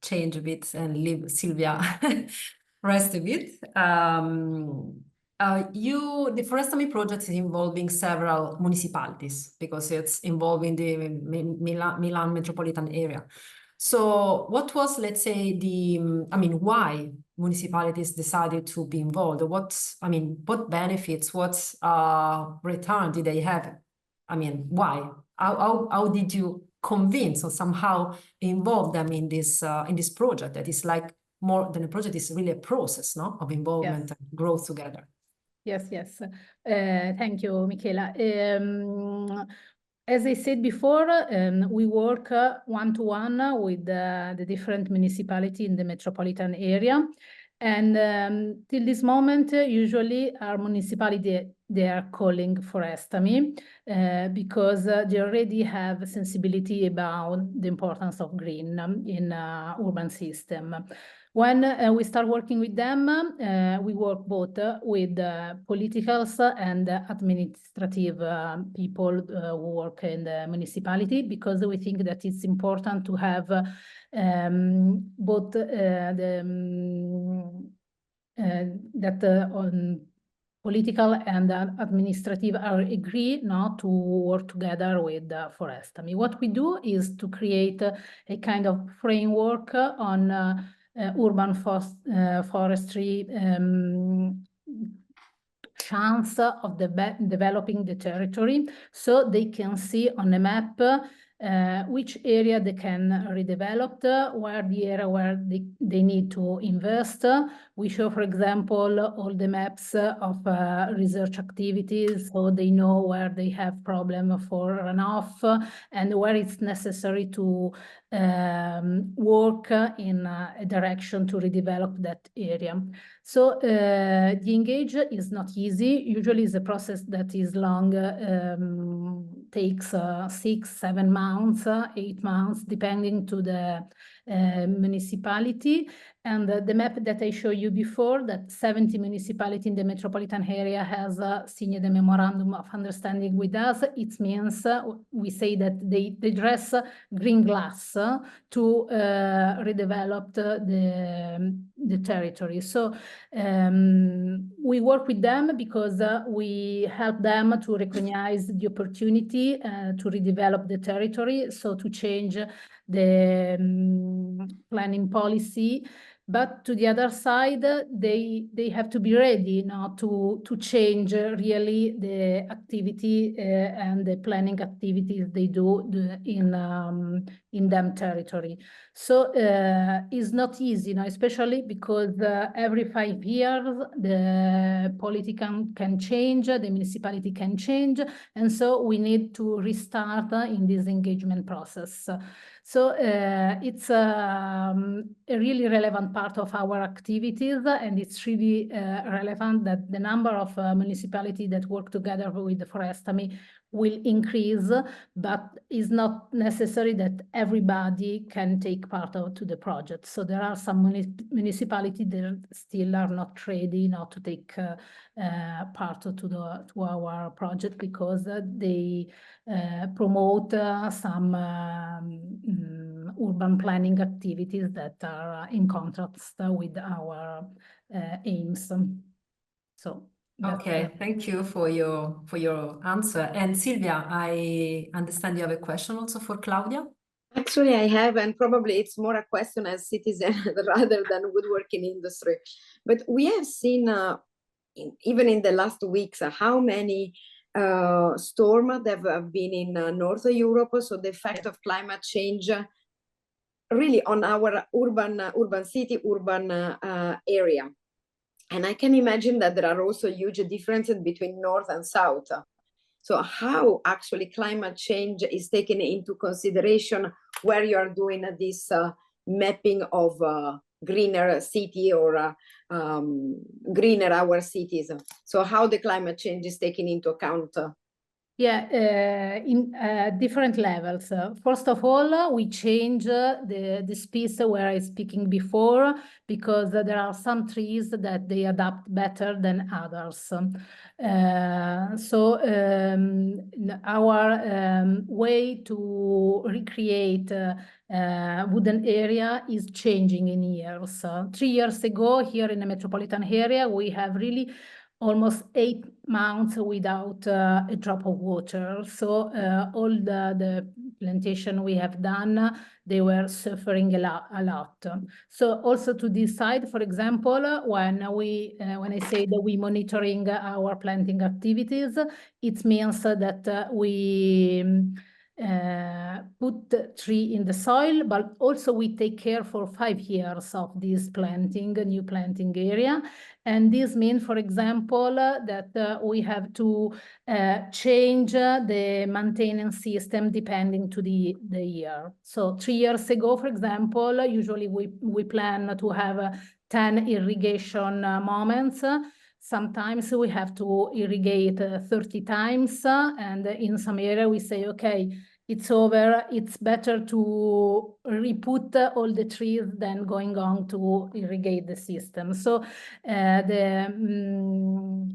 change a bit and leave Silvia rest a bit. The Forestami project is involving several municipalities because it's involving the Milan metropolitan area. So what was, let's say, why municipalities decided to be involved? What benefits, what return did they have? Why? How did you convince or somehow involve them in this project that is like more than a project, is really a process, no, of involvement and growth together? Yes. Thank you, Michela. As I said before, we work one-to-one with the different municipalities in the metropolitan area. And till this moment, usually our municipality, they are calling Forestami because they already have sensibility about the importance of green in urban system. When we start working with them, we work both with political and administrative people who work in the municipality, because we think that it's important to have both political and administrative agree not to work together with Forestami. What we do is to create a kind of framework on urban forestry chance of developing the territory, so they can see on a map which area they can redevelop, where the area where they need to invest. We show, for example, all the maps of research activities, so they know where they have problem for runoff and where it's necessary to work in a direction to redevelop that area. So the engage is not easy. Usually it's a process that is long, takes 6-7 months, 8 months, depending to the municipality. And the map that I showed you before, that 70 municipalities in the metropolitan area has signed a memorandum of understanding with us. It means we say that they dress green glass to redevelop the territory. So we work with them because we help them to recognize the opportunity to redevelop the territory, so to change the planning policy. But to the other side, they have to be ready now to change really the activity and the planning activities they do in them territory. So it's not easy, especially because every 5 years the politician can change, the municipality can change, and so we need to restart in this engagement process. So it's a really relevant part of our activities, and it's really relevant that the number of municipalities that work together with the Forestami will increase, but it's not necessary that everybody can take part to the project. So there are some municipalities that still are not ready not to take part to our project because they promote some urban planning activities that are in contrast with our aims. So. Okay, thank you for your answer. And Silvia, I understand you have a question also for Claudia. Actually, I have, and probably it's more a question as citizen rather than woodworking industry. But we have seen, even in the last weeks, how many storms that have been in North Europe. So the effect of climate change really on our urban city, urban area. And I can imagine that there are also huge differences between North and South. So how actually climate change is taken into consideration where you are doing this mapping of greener city or greener our cities? So how the climate change is taken into account? Yeah, in different levels. First of all, we change the space where I was speaking before, because there are some trees that they adapt better than others. So our way to recreate wooden area is changing in years. 3 years ago, here in the metropolitan area, we have really almost 8 months without a drop of water. So all the plantation we have done, they were suffering a lot. So also to this side, for example, when I say that we monitoring our planting activities, it means that we put the tree in the soil, but also we take care for 5 years of this new planting area. And this means, for example, that we have to change the maintenance system depending to the year. So 3 years ago, for example, usually we plan to have 10 irrigation moments. Sometimes we have to irrigate 30 times, and in some area we say, okay, it's over, it's better to re-put all the trees than going on to irrigate the system. So the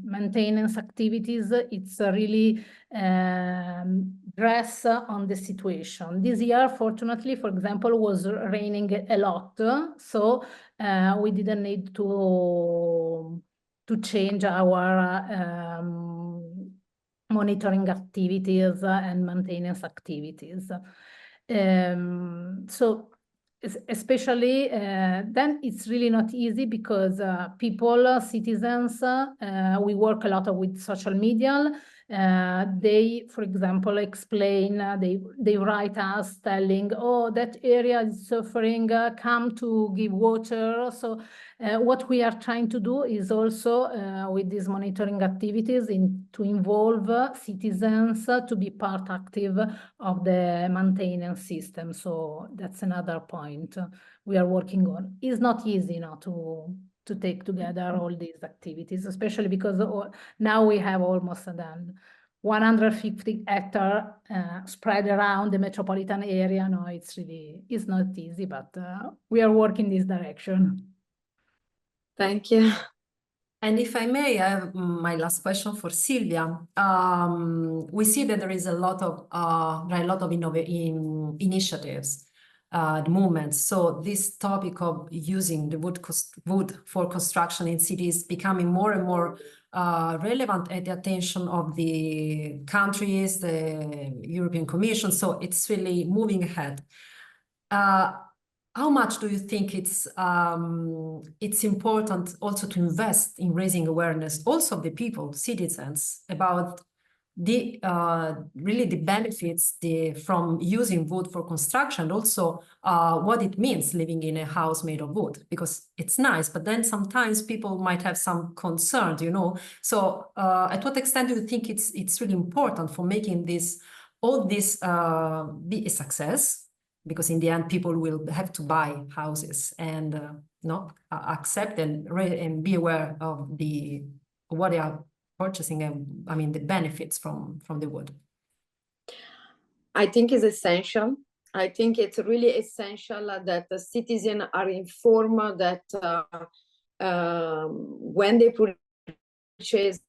maintenance activities, it's really dress on the situation. This year, fortunately, for example, was raining a lot, so we didn't need to change our monitoring activities and maintenance activities. So especially then it's really not easy because people, citizens, we work a lot with social media. They, for example, explain, they write us telling, oh, that area is suffering, come to give water. So what we are trying to do is also with these monitoring activities to involve citizens to be part active of the maintenance system. So that's another point we are working on. It's not easy now to take together all these activities, especially because now we have almost 150 hectares spread around the metropolitan area. No, it's not easy, but we are working this direction. Thank you. And if I may, I have my last question for Silvia. We see that there is a lot of initiatives, the movement. So this topic of using the wood for construction in cities is becoming more and more relevant at the attention of the countries, the European Commission. So it's really moving ahead. How much do you think it's important also to invest in raising awareness also of the people, citizens, about the really the benefits from using wood for construction, also what it means living in a house made of wood? Because it's nice, but then sometimes people might have some concerns, you know. So at what extent do you think it's really important for making all this be a success? Because in the end, people will have to buy houses and accept and be aware of what they are purchasing, and I mean the benefits from the wood. I think it's essential. I think it's really essential that the citizens are informed that when they purchase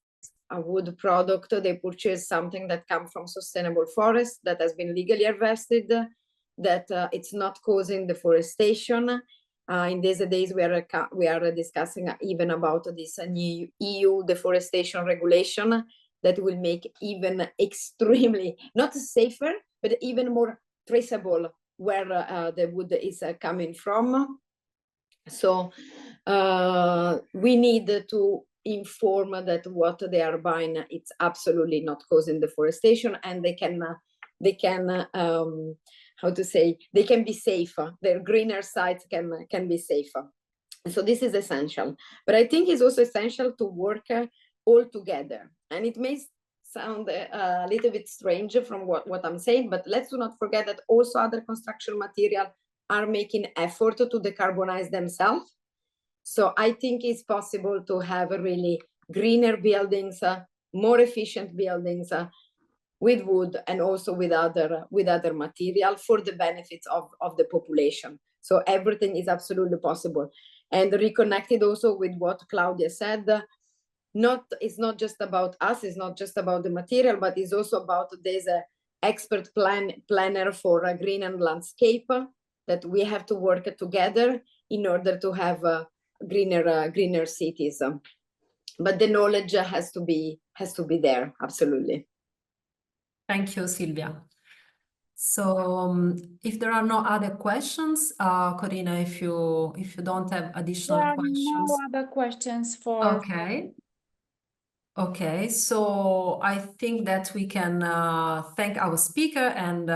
a wood product, they purchase something that comes from sustainable forest that has been legally harvested, that it's not causing deforestation. In these days, we are discussing even about this new EU deforestation regulation that will make even extremely, not safer, but even more traceable where the wood is coming from. So we need to inform that what they are buying, it's absolutely not causing deforestation, and they can how to say, they can be safer. Their greener sites can be safer. So this is essential. But I think it's also essential to work all together. And it may sound a little bit strange from what I'm saying, but let's not forget that also other construction materials are making effort to decarbonize themselves. So I think it's possible to have really greener buildings, more efficient buildings, with wood and also with other material for the benefits of the population. So everything is absolutely possible. And reconnected also with what Claudia said, it's not just about us, it's not just about the material, but it's also about this expert planner for a green and landscape that we have to work together in order to have greener cities. But the knowledge has to be there, absolutely. Thank you, Silvia. So if there are no other questions, Corina, if you don't have additional questions. No other questions for. Okay, so I think that we can thank our speaker and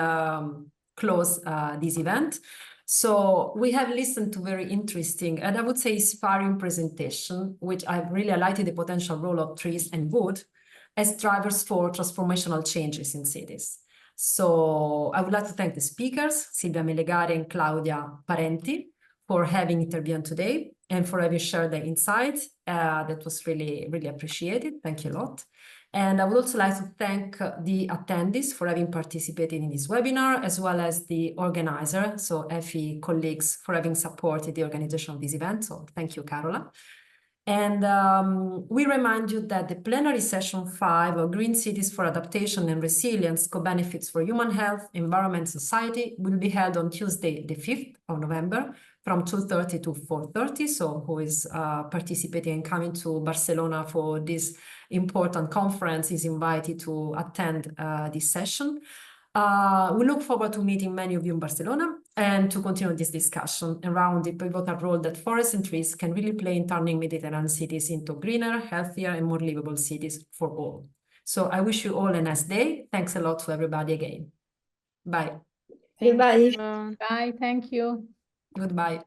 close this event. So we have listened to very interesting and I would say inspiring presentation, which I've really highlighted the potential role of trees and wood as drivers for transformational changes in cities. So I would like to thank the speakers, Silvia Melegari and Claudia Parenti, for having intervened today and for having shared their insights. That was really, really appreciated. Thank you a lot. And I would also like to thank the attendees for having participated in this webinar, as well as the organizer, so EFI colleagues, for having supported the organization of this event. So thank you, Carola. And we remind you that the plenary session 5 of Green Cities for Adaptation and Resilience, Co-Benefits for Human Health, Environment, Society will be held on Tuesday, the 5th of November from 2:30 to 4:30. So who is participating and coming to Barcelona for this important conference is invited to attend this session. We look forward to meeting many of you in Barcelona and to continue this discussion around the pivotal role that forests and trees can really play in turning Mediterranean cities into greener, healthier, and more livable cities for all. So I wish you all a nice day. Thanks a lot to everybody again. Bye. Goodbye. Bye, thank you. Goodbye.